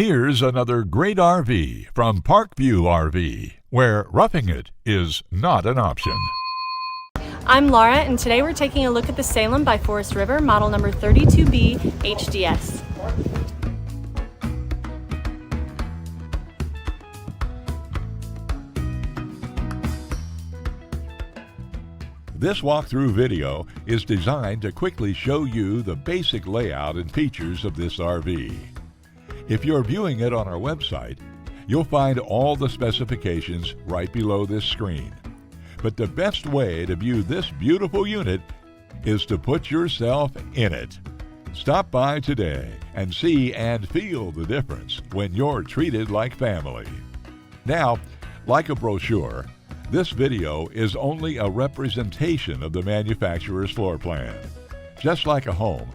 Here's another great RV from Parkview RV, where roughing it is not an option. I'm Laura, and today we're taking a look at the Salem by Forest River, model number 32BHDS. This walkthrough video is designed to quickly show you the basic layout and features of this RV. If you're viewing it on our website, you'll find all the specifications right below this screen. But the best way to view this beautiful unit is to put yourself in it. Stop by today and see and feel the difference when you're treated like family. Now, like a brochure, this video is only a representation of the manufacturer's floor plan. Just like a home,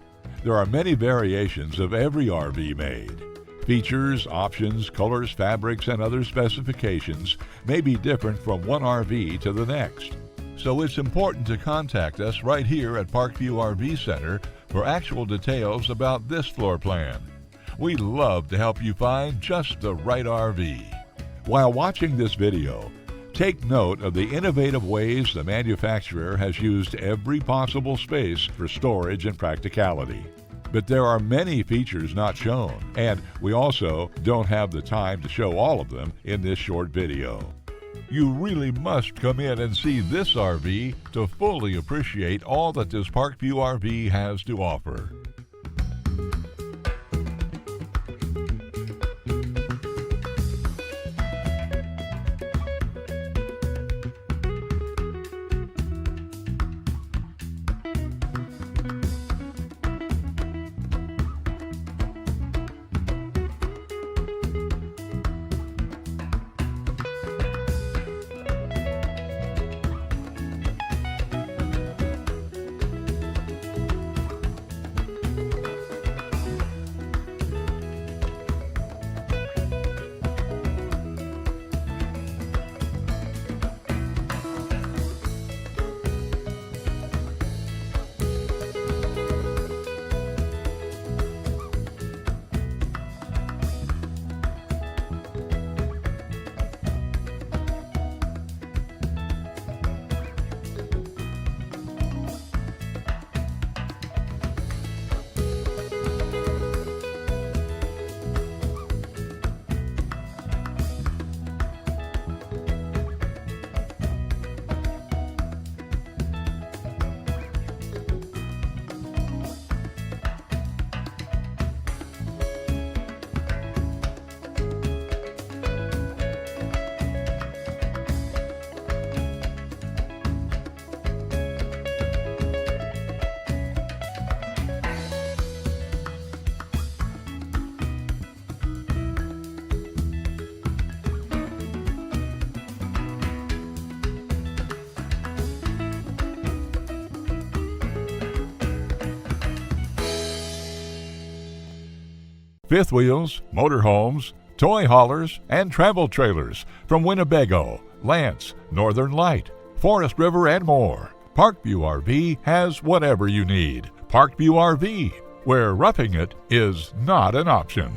there are many variations of every RV made. Features, options, colors, fabrics, and other specifications may be different from one RV to the next. So it's important to contact us right here at Parkview RV Center for actual details about this floor plan. We'd love to help you find just the right RV. While watching this video, take note of the innovative ways the manufacturer has used every possible space for storage and practicality. But there are many features not shown, and we also don't have the time to show all of them in this short video. You really must come in and see this RV to fully appreciate all that this Parkview RV has to offer. Fifth wheels, motorhomes, toy haulers, and travel trailers from Winnebago, Lance, Northern Light, Forest River, and more. Parkview RV has whatever you need. Parkview RV, where roughing it is not an option.